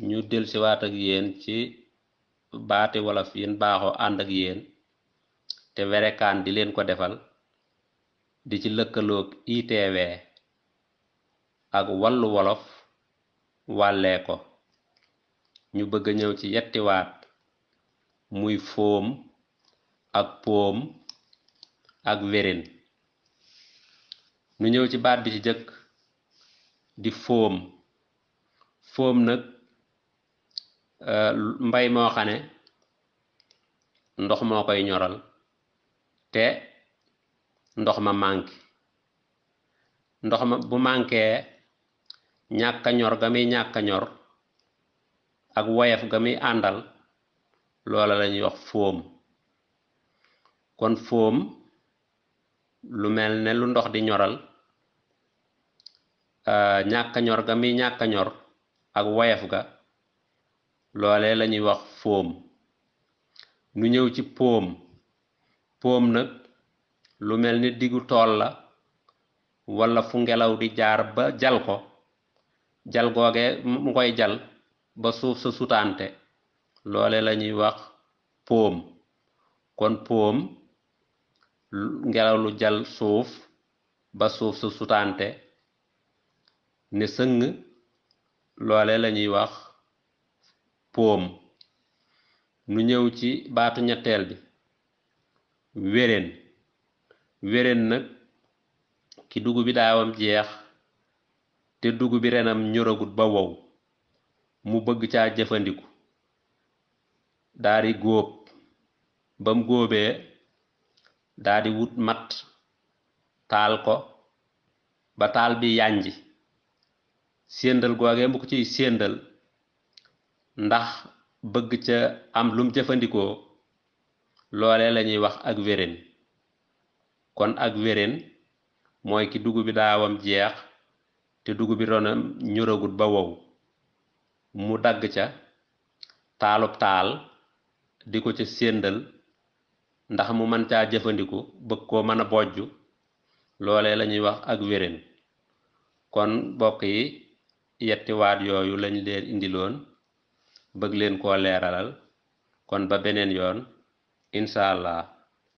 ñu dellusiwaat ak yéen ci baati wolof yin baaxoo ànd ak yéen te werekaan di leen ko defal di ci lëkkaloog ITV ak Wallu Wolof wàllee ko ñu bëgg a ñëw ci yetti waat muy foom ak poom ak wéren. ñu ñëw ci baat bi ci jëkk di foom. foom nag mbay moo xam ne ndox moo koy ñoral te ndox ma manqué. ndox ma bu manqué ñàkk a ñor ga muy ñàkk a ñor ak woyaf ga muy àndal loola la ñuy wax foom. kon foom lu mel ne lu ndox di ñoral ñàkk a ñor ga muy ñàkk a ñor ak woyaf ga loole la ñuy wax foom. nu ñëw ci poom. poom nag lu mel ni diggu tool la walla fu ngelaw di jaar ba jal ko, jal googe mu koy jal ba suuf sa sutaante loole la ñuy wax poom. kon poom ngelaw lu jal suuf ba suuf sa sutaante ne sëng loole la ñuy wax poom. nu ñëw ci baatu ñetteel bi wéren. wéren nag ki dugub bi daawam jeex te dugub bi renam ñoragut ba wow mu bëgg caa jëfandiku daa di góob. bam góobee daa di wut mat taal ko ba taal bi yànji séendal googee mu ko ciy séendal ndax bëgg ca am lum jëfandikoo loole la ñuy wax ak wéren. kon ak wéren mooy ki dugub bi daawam jeex te dugub bi ronam ñoragut ba wow mu dagg ca taalub taal di ko ca séendal ndax mu mën caa jëfandiku bëgg koo mën a bojju loolee la ñuy wax ak wéren. kon mbokk yi yetti waat yooyu lañ leen indiloon bëgg leen koo leeralal kon ba beneen yoon incha allah.